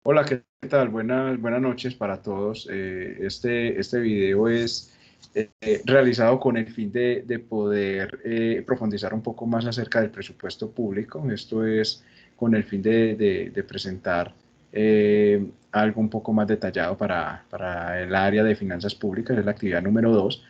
Hola, ¿qué tal? Buenas noches para todos. Este video es realizado con el fin de poder profundizar un poco más acerca del presupuesto público. Esto es con el fin de presentar algo un poco más detallado para el área de finanzas públicas, es la actividad número 2,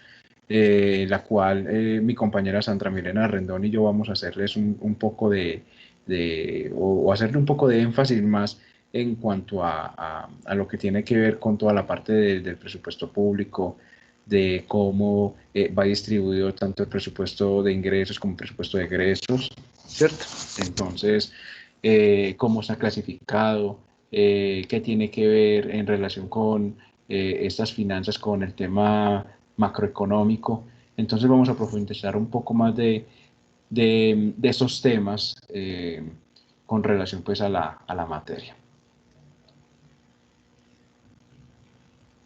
la cual mi compañera Sandra Milena Rendón y yo vamos a hacerles un poco o hacerle un poco de énfasis más en cuanto a lo que tiene que ver con toda la parte del presupuesto público, de cómo va distribuido tanto el presupuesto de ingresos como el presupuesto de egresos, ¿cierto? Entonces, cómo está clasificado, qué tiene que ver en relación con estas finanzas con el tema macroeconómico. Entonces vamos a profundizar un poco más de esos temas con relación pues a la materia.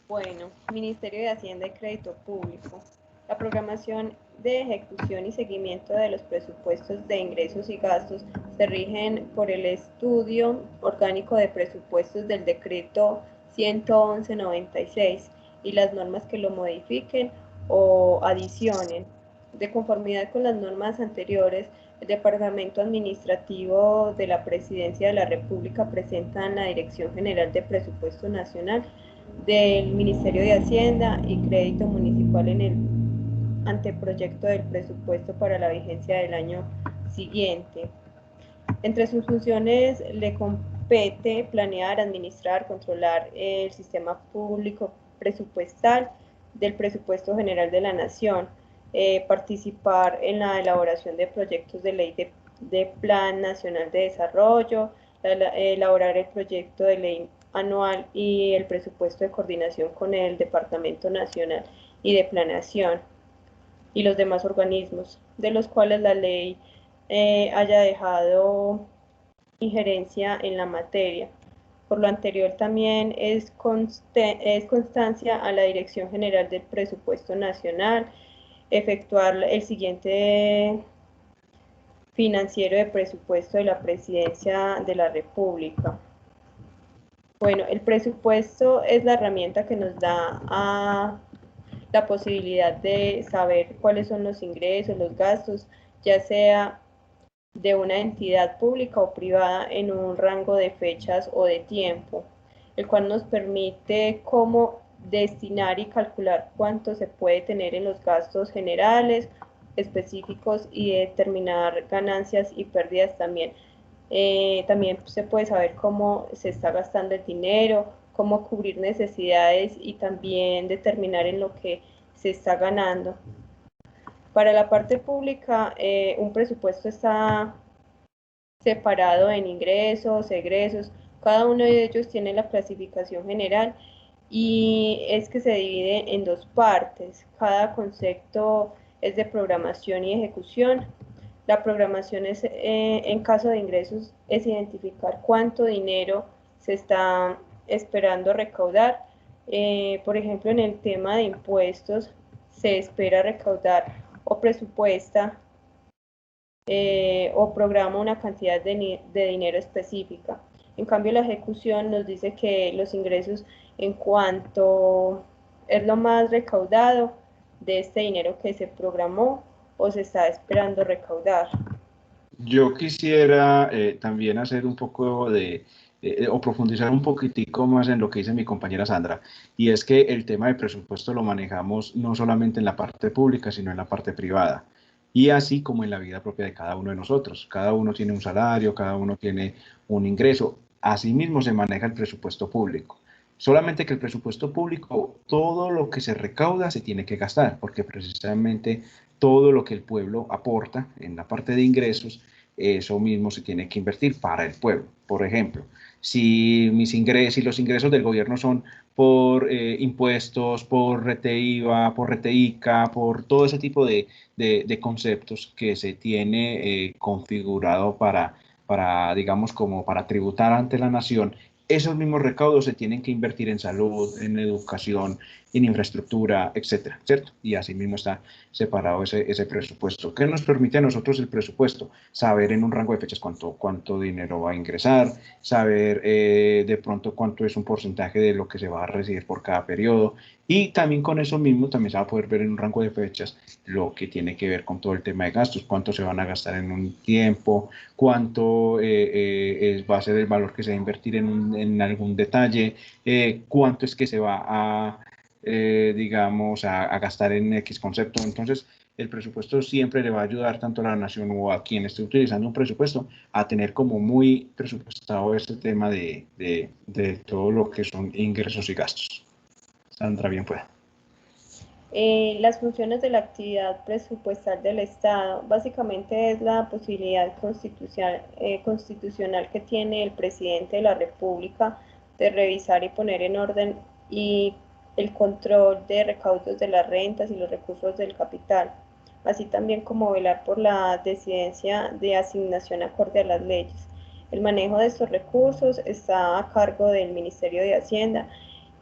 Bueno, Ministerio de Hacienda y Crédito Público. La programación de ejecución y seguimiento de los presupuestos de ingresos y gastos se rigen por el estudio orgánico de presupuestos del decreto 111/96 y las normas que lo modifiquen o adicionen. De conformidad con las normas anteriores, el Departamento Administrativo de la Presidencia de la República presenta en la Dirección General de Presupuesto Nacional del Ministerio de Hacienda y Crédito Municipal en el anteproyecto del presupuesto para la vigencia del año siguiente. Entre sus funciones le compete planear, administrar, controlar el sistema público presupuestal del presupuesto general de la Nación, participar en la elaboración de proyectos de ley de Plan Nacional de Desarrollo, elaborar el proyecto de ley anual y el presupuesto de coordinación con el Departamento Nacional y de Planeación y los demás organismos, de los cuales la ley haya dejado injerencia en la materia. Por lo anterior, también es constancia a la Dirección General del Presupuesto Nacional efectuar el siguiente financiero de presupuesto de la Presidencia de la República. Bueno, el presupuesto es la herramienta que nos da la posibilidad de saber cuáles son los ingresos, los gastos, ya sea de una entidad pública o privada en un rango de fechas o de tiempo, el cual nos permite cómo destinar y calcular cuánto se puede tener en los gastos generales, específicos y determinar ganancias y pérdidas también. También se puede saber cómo se está gastando el dinero, cómo cubrir necesidades y también determinar en lo que se está ganando. Para la parte pública, un presupuesto está separado en ingresos, egresos, cada uno de ellos tiene la clasificación general y es que se divide en dos partes. Cada concepto es de programación y ejecución. La programación es, en caso de ingresos, es identificar cuánto dinero se está esperando recaudar. Por ejemplo, en el tema de impuestos, se espera recaudar o presupuesta o programa una cantidad de dinero específica. En cambio, la ejecución nos dice que los ingresos en cuanto es lo más recaudado de este dinero que se programó o se está esperando recaudar. Yo quisiera también hacer un poco o profundizar un poquitico más en lo que dice mi compañera Sandra, y es que el tema de presupuesto lo manejamos no solamente en la parte pública, sino en la parte privada, y así como en la vida propia de cada uno de nosotros. Cada uno tiene un salario, cada uno tiene un ingreso, asimismo se maneja el presupuesto público. Solamente que el presupuesto público, todo lo que se recauda se tiene que gastar, porque precisamente todo lo que el pueblo aporta en la parte de ingresos, eso mismo se tiene que invertir para el pueblo. Por ejemplo, si los ingresos del gobierno son por impuestos, por rete IVA, por rete ICA, por todo ese tipo de conceptos que se tiene configurado digamos, como para tributar ante la nación, esos mismos recaudos se tienen que invertir en salud, en educación, en infraestructura, etcétera, ¿cierto? Y así mismo está separado ese presupuesto. ¿Qué nos permite a nosotros el presupuesto? Saber en un rango de fechas cuánto dinero va a ingresar, saber de pronto cuánto es un porcentaje de lo que se va a recibir por cada periodo, y también con eso mismo también se va a poder ver en un rango de fechas lo que tiene que ver con todo el tema de gastos, cuánto se van a gastar en un tiempo, cuánto va a ser el valor que se va a invertir en algún detalle, cuánto es que se va digamos, a gastar en X concepto. Entonces, el presupuesto siempre le va a ayudar tanto a la nación o a quien esté utilizando un presupuesto a tener como muy presupuestado este tema de todo lo que son ingresos y gastos. Sandra, bien pueda. Las funciones de la actividad presupuestal del Estado básicamente es la posibilidad constitucional que tiene el presidente de la República de revisar y poner en orden y el control de recaudos de las rentas y los recursos del capital, así también como velar por la decidencia de asignación acorde a las leyes. El manejo de estos recursos está a cargo del Ministerio de Hacienda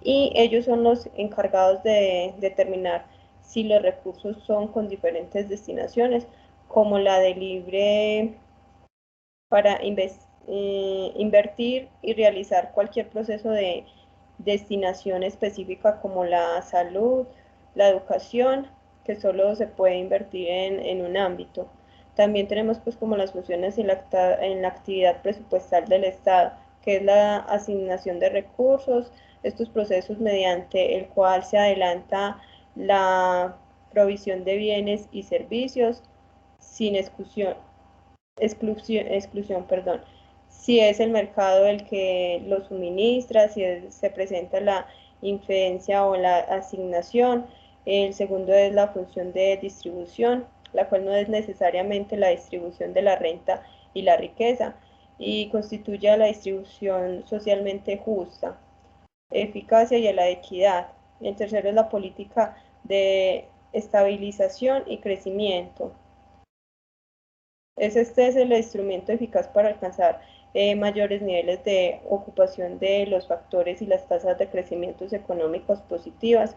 y ellos son los encargados de determinar si los recursos son con diferentes destinaciones, como la de libre para invertir y realizar cualquier proceso de destinación específica como la salud, la educación, que solo se puede invertir en un ámbito. También tenemos pues como las funciones en la actividad presupuestal del Estado, que es la asignación de recursos, estos procesos mediante el cual se adelanta la provisión de bienes y servicios sin exclusión, perdón. Si es el mercado el que lo suministra, si se presenta la inferencia o la asignación. El segundo es la función de distribución, la cual no es necesariamente la distribución de la renta y la riqueza, y constituye a la distribución socialmente justa, eficacia y a la equidad. El tercero es la política de estabilización y crecimiento. Este es el instrumento eficaz para alcanzar mayores niveles de ocupación de los factores y las tasas de crecimiento económicos positivas,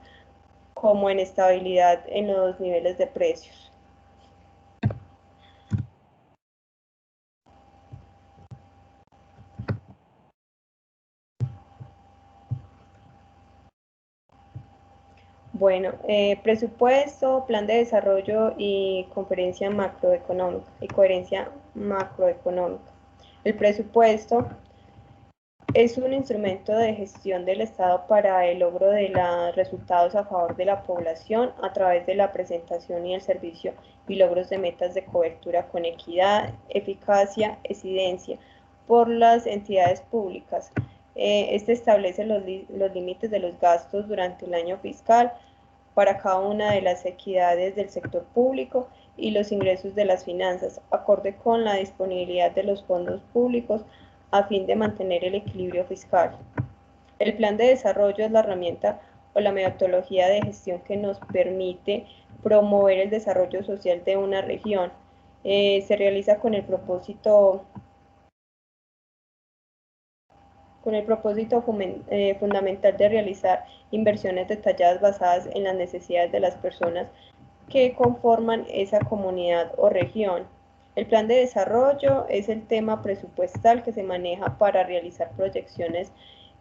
como en estabilidad en los niveles de precios. Bueno, presupuesto, plan de desarrollo y conferencia macroeconómica y coherencia macroeconómica. El presupuesto es un instrumento de gestión del Estado para el logro de los resultados a favor de la población a través de la presentación y el servicio y logros de metas de cobertura con equidad, eficacia, exidencia por las entidades públicas. Este establece los límites de los gastos durante el año fiscal para cada una de las equidades del sector público y los ingresos de las finanzas, acorde con la disponibilidad de los fondos públicos a fin de mantener el equilibrio fiscal. El plan de desarrollo es la herramienta o la metodología de gestión que nos permite promover el desarrollo social de una región. Se realiza con el propósito fundamental de realizar inversiones detalladas basadas en las necesidades de las personas que conforman esa comunidad o región. El plan de desarrollo es el tema presupuestal que se maneja para realizar proyecciones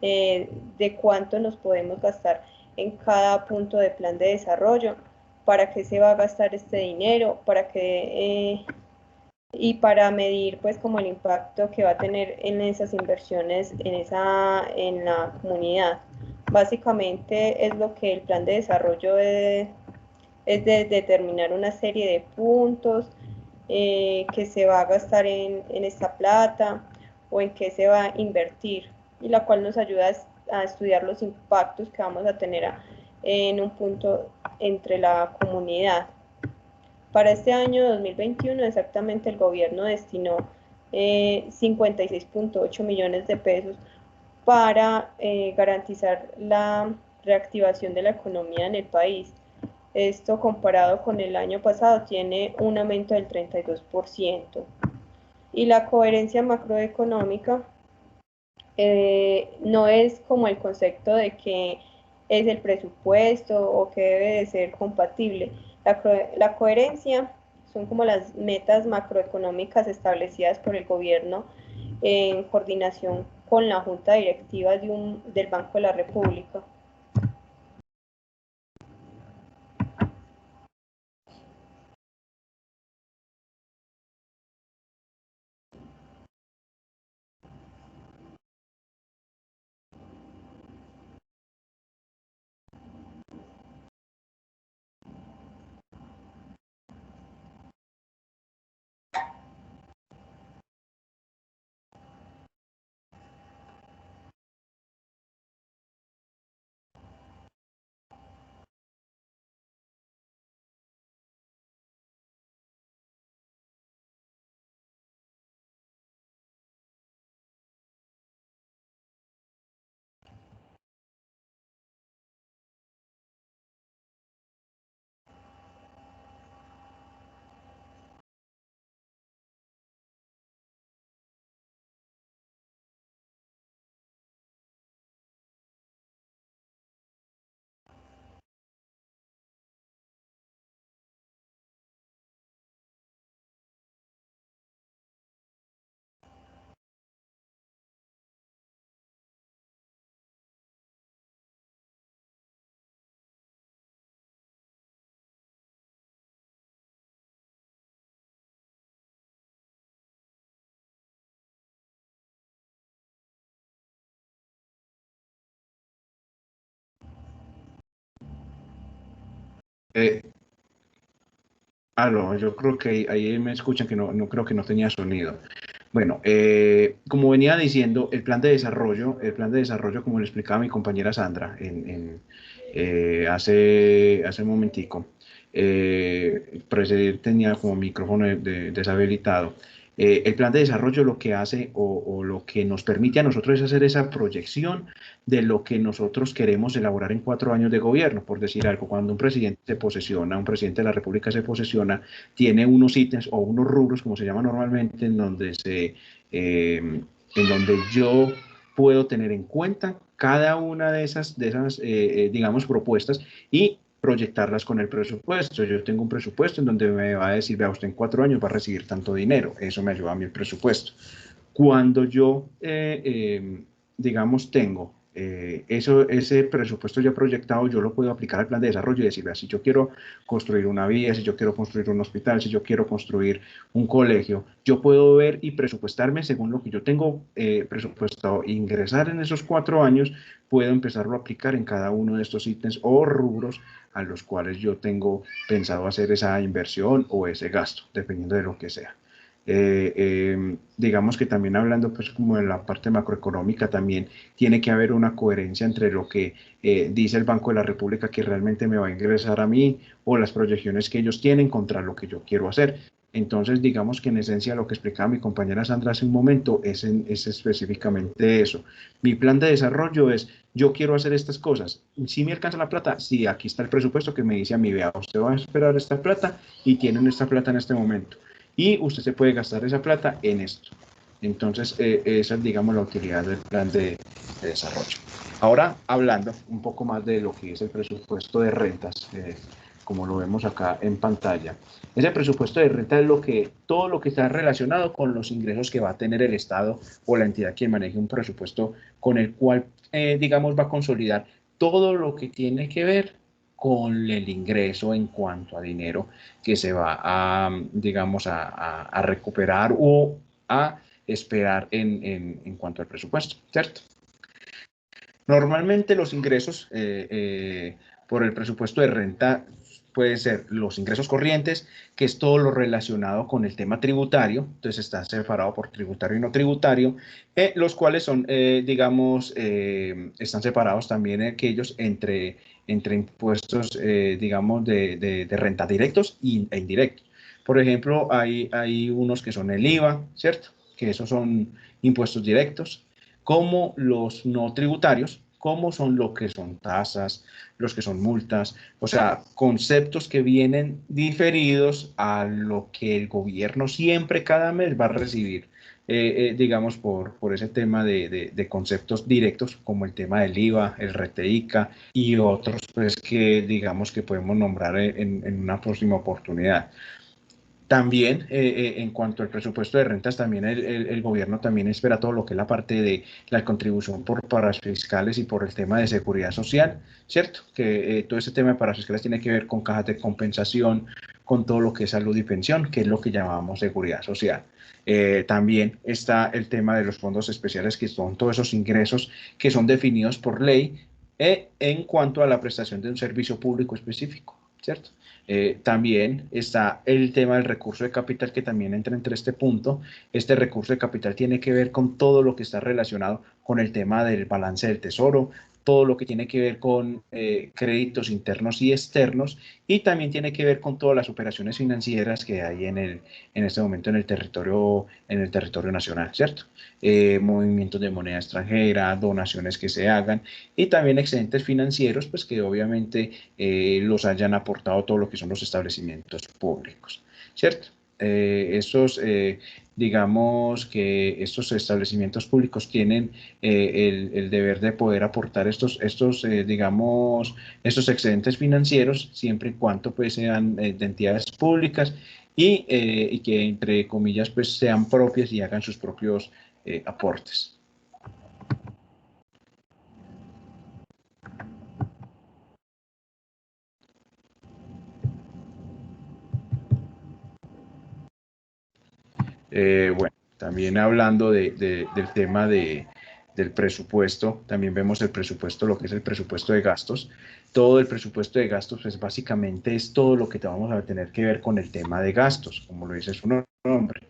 de cuánto nos podemos gastar en cada punto de plan de desarrollo, para qué se va a gastar este dinero, y para medir pues como el impacto que va a tener en esas inversiones en la comunidad. Básicamente es lo que el plan de desarrollo es de determinar una serie de puntos que se va a gastar en esta plata o en qué se va a invertir, y la cual nos ayuda a estudiar los impactos que vamos a tener en un punto entre la comunidad. Para este año 2021 exactamente el gobierno destinó 56.8 millones de pesos para garantizar la reactivación de la economía en el país. Esto comparado con el año pasado tiene un aumento del 32%. Y la coherencia macroeconómica no es como el concepto de que es el presupuesto o que debe de ser compatible. La coherencia son como las metas macroeconómicas establecidas por el gobierno en coordinación con la Junta Directiva del Banco de la República. Eh, yo creo que ahí me escuchan que no creo que no tenía sonido. Bueno, como venía diciendo, el plan de desarrollo, como le explicaba mi compañera Sandra hace un momentico, tenía como micrófono deshabilitado. El plan de desarrollo lo que hace o lo que nos permite a nosotros es hacer esa proyección de lo que nosotros queremos elaborar en 4 años de gobierno, por decir algo. Cuando un presidente se posesiona, un presidente de la República se posesiona, tiene unos ítems o unos rubros, como se llama normalmente, en donde yo puedo tener en cuenta cada una de esas digamos, propuestas y proyectarlas con el presupuesto. Yo tengo un presupuesto en donde me va a decir, vea, usted en 4 años va a recibir tanto dinero. Eso me ayuda a mí el presupuesto. Cuando yo, digamos, tengo ese presupuesto ya proyectado, yo lo puedo aplicar al plan de desarrollo y decir, vea, si yo quiero construir una vía, si yo quiero construir un hospital, si yo quiero construir un colegio, yo puedo ver y presupuestarme según lo que yo tengo presupuestado, ingresar en esos 4 años, puedo empezarlo a aplicar en cada uno de estos ítems o rubros a los cuales yo tengo pensado hacer esa inversión o ese gasto, dependiendo de lo que sea. Digamos que también hablando pues como de la parte macroeconómica, también tiene que haber una coherencia entre lo que dice el Banco de la República que realmente me va a ingresar a mí o las proyecciones que ellos tienen contra lo que yo quiero hacer. Entonces, digamos que en esencia lo que explicaba mi compañera Sandra hace un momento es específicamente eso. Mi plan de desarrollo es, yo quiero hacer estas cosas. ¿Si me alcanza la plata? Sí, aquí está el presupuesto que me dice a mí, vea, usted va a esperar esta plata y tienen esta plata en este momento. Y usted se puede gastar esa plata en esto. Entonces, esa es, digamos, la utilidad del plan de desarrollo. Ahora, hablando un poco más de lo que es el presupuesto de rentas, como lo vemos acá en pantalla. Ese presupuesto de renta es todo lo que está relacionado con los ingresos que va a tener el Estado o la entidad que maneje un presupuesto con el cual, digamos, va a consolidar todo lo que tiene que ver con el ingreso en cuanto a dinero que se va a, digamos, a recuperar o a esperar en cuanto al presupuesto, ¿cierto? Normalmente los ingresos por el presupuesto de renta pueden ser los ingresos corrientes, que es todo lo relacionado con el tema tributario, entonces está separado por tributario y no tributario, los cuales son, digamos, están separados también aquellos entre impuestos, digamos, de renta directos e indirectos. Por ejemplo, hay unos que son el IVA, ¿cierto? Que esos son impuestos directos, como los no tributarios, como son lo que son tasas, los que son multas, o sea, conceptos que vienen diferidos a lo que el gobierno siempre cada mes va a recibir, digamos, por ese tema de conceptos directos, como el tema del IVA, el RTICA y otros, pues, que digamos que podemos nombrar en una próxima oportunidad. También, en cuanto al presupuesto de rentas, también el gobierno también espera todo lo que es la parte de la contribución por parafiscales y por el tema de seguridad social, ¿cierto? Que todo ese tema de parafiscales tiene que ver con cajas de compensación, con todo lo que es salud y pensión, que es lo que llamamos seguridad social. También está el tema de los fondos especiales, que son todos esos ingresos que son definidos por ley en cuanto a la prestación de un servicio público específico, ¿cierto? También está el tema del recurso de capital, que también entra entre este punto. Este recurso de capital tiene que ver con todo lo que está relacionado con el tema del balance del tesoro, todo lo que tiene que ver con créditos internos y externos, y también tiene que ver con todas las operaciones financieras que hay en este momento en el territorio nacional, ¿cierto? Movimientos de moneda extranjera, donaciones que se hagan, y también excedentes financieros, pues que obviamente los hayan aportado todo lo que son los establecimientos públicos, ¿cierto? Digamos que estos establecimientos públicos tienen el deber de poder aportar digamos, estos excedentes financieros, siempre y cuando pues sean de entidades públicas y que, entre comillas, pues sean propias y hagan sus propios aportes. Bueno, también hablando del tema del presupuesto, también vemos el presupuesto, lo que es el presupuesto de gastos. Todo el presupuesto de gastos, pues básicamente es todo lo que vamos a tener que ver con el tema de gastos, como lo dice su nombre.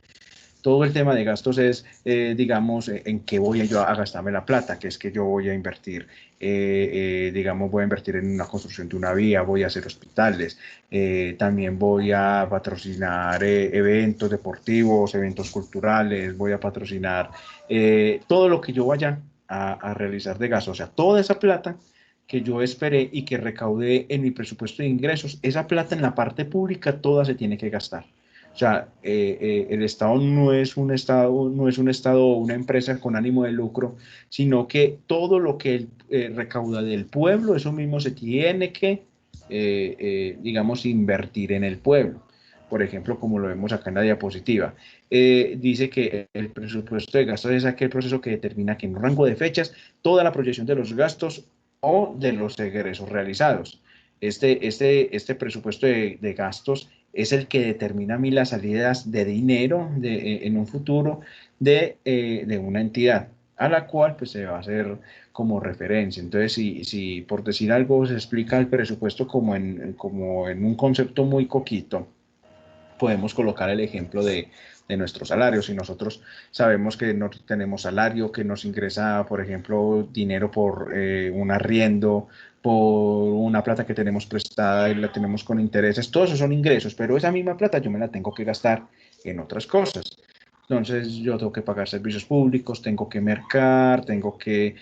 Todo el tema de gastos es, digamos, en qué voy yo a gastarme la plata, que es que yo voy a invertir, digamos, voy a invertir en una construcción de una vía, voy a hacer hospitales, también voy a patrocinar eventos deportivos, eventos culturales, voy a patrocinar todo lo que yo vaya a realizar de gastos, o sea, toda esa plata que yo esperé y que recaudé en mi presupuesto de ingresos, esa plata en la parte pública toda se tiene que gastar. O sea, el Estado no es un Estado, no es un Estado o una empresa con ánimo de lucro, sino que todo lo que él recauda del pueblo, eso mismo se tiene que, digamos, invertir en el pueblo. Por ejemplo, como lo vemos acá en la diapositiva, dice que el presupuesto de gastos es aquel proceso que determina que en un rango de fechas toda la proyección de los gastos o de los egresos realizados. Este presupuesto de gastos es el que determina a mí las salidas de dinero en un futuro de una entidad a la cual pues se va a hacer como referencia. Entonces, si por decir algo se explica el presupuesto como en un concepto muy coquito, podemos colocar el ejemplo de nuestro salario. Si nosotros sabemos que no tenemos salario, que nos ingresa, por ejemplo, dinero por un arriendo, por una plata que tenemos prestada y la tenemos con intereses, todos esos son ingresos, pero esa misma plata yo me la tengo que gastar en otras cosas. Entonces yo tengo que pagar servicios públicos, tengo que mercar, tengo que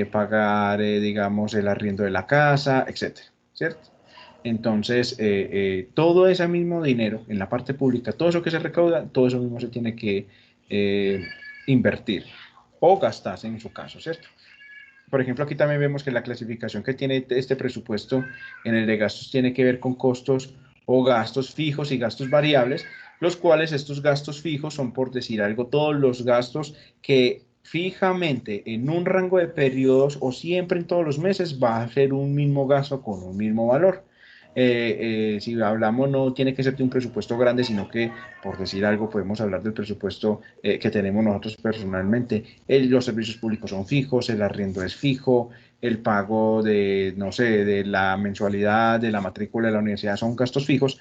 pagar, digamos, el arriendo de la casa, etcétera, ¿cierto? Entonces, todo ese mismo dinero en la parte pública, todo eso que se recauda, todo eso mismo se tiene que eh, invertir o gastarse en su caso, ¿cierto? Por ejemplo, aquí también vemos que la clasificación que tiene este presupuesto en el de gastos tiene que ver con costos o gastos fijos y gastos variables, los cuales estos gastos fijos son, por decir algo, todos los gastos que fijamente en un rango de periodos o siempre en todos los meses va a ser un mismo gasto con un mismo valor. Si hablamos, no tiene que ser de un presupuesto grande, sino que, por decir algo, podemos hablar del presupuesto que tenemos nosotros personalmente. Los servicios públicos son fijos, el arriendo es fijo, el pago de, no sé, de la mensualidad, de la matrícula de la universidad son gastos fijos.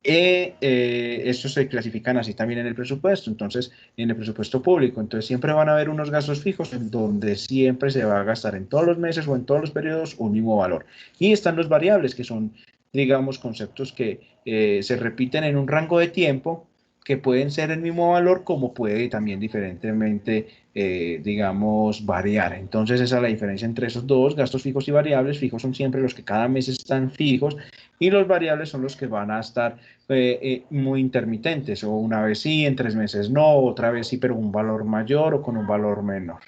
Estos se clasifican así también en el presupuesto, entonces en el presupuesto público, entonces siempre van a haber unos gastos fijos en donde siempre se va a gastar en todos los meses o en todos los periodos un mismo valor. Y están los variables, que son, digamos, conceptos que se repiten en un rango de tiempo, que pueden ser el mismo valor como puede también diferentemente, digamos, variar. Entonces esa es la diferencia entre esos dos, gastos fijos y variables. Fijos son siempre los que cada mes están fijos y los variables son los que van a estar muy intermitentes, o una vez sí, en 3 meses no, otra vez sí, pero un valor mayor o con un valor menor.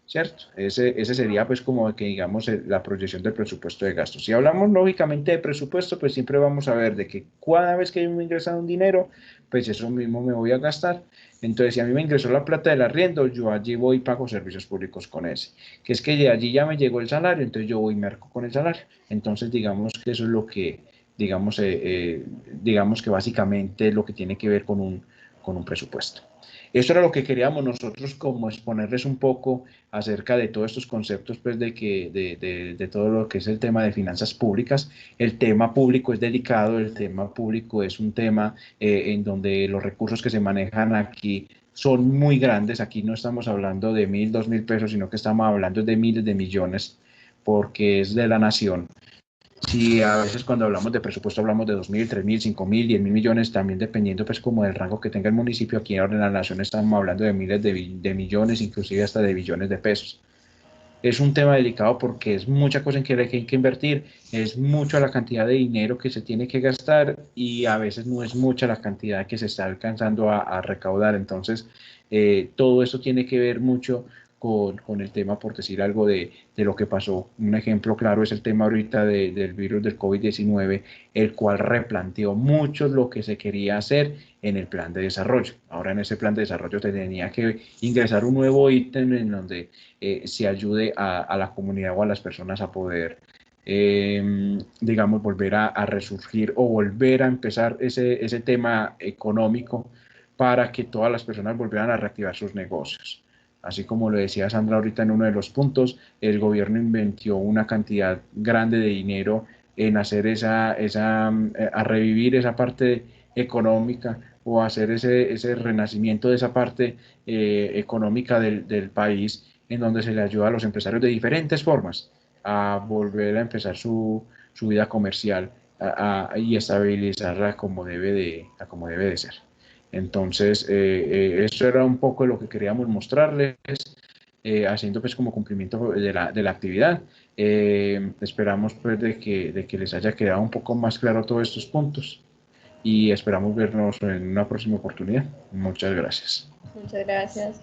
¿Cierto? Ese sería pues como que digamos la proyección del presupuesto de gastos. Si hablamos lógicamente de presupuesto, pues siempre vamos a ver de que cada vez que me ingresa un dinero, pues eso mismo me voy a gastar. Entonces, si a mí me ingresó la plata del arriendo, yo allí voy y pago servicios públicos con ese. Que es que de allí ya me llegó el salario, entonces yo voy y merco con el salario. Entonces, digamos que eso es lo que, digamos que básicamente lo que tiene que ver con un presupuesto. Eso era lo que queríamos nosotros como exponerles un poco acerca de todos estos conceptos, pues de todo lo que es el tema de finanzas públicas. El tema público es delicado, el tema público es un tema en donde los recursos que se manejan aquí son muy grandes. Aquí no estamos hablando de 1.000, 2.000 pesos, sino que estamos hablando de miles de millones, porque es de la nación. Sí, a veces cuando hablamos de presupuesto hablamos de 2.000, 3.000, 5.000, 10.000 millones, también dependiendo pues como del rango que tenga el municipio. Aquí ahora en la nación estamos hablando de miles de millones, inclusive hasta de billones de pesos. Es un tema delicado porque es mucha cosa en que hay que invertir, es mucha la cantidad de dinero que se tiene que gastar y a veces no es mucha la cantidad que se está alcanzando a recaudar. Entonces, todo eso tiene que ver mucho con el tema, por decir algo, de lo que pasó. Un ejemplo claro es el tema ahorita del virus del COVID-19, el cual replanteó mucho lo que se quería hacer en el plan de desarrollo. Ahora en ese plan de desarrollo se tenía que ingresar un nuevo ítem en donde se ayude a la comunidad o a las personas a poder, digamos, volver a resurgir o volver a empezar ese tema económico para que todas las personas volvieran a reactivar sus negocios. Así como lo decía Sandra ahorita en uno de los puntos, el gobierno inventó una cantidad grande de dinero en hacer a revivir esa parte económica o hacer ese renacimiento de esa parte económica del país, en donde se le ayuda a los empresarios de diferentes formas a volver a empezar su vida comercial y estabilizarla como debe de ser. Entonces, esto era un poco lo que queríamos mostrarles, haciendo pues como cumplimiento de la actividad. Esperamos pues de que les haya quedado un poco más claro todos estos puntos y esperamos vernos en una próxima oportunidad. Muchas gracias. Muchas gracias.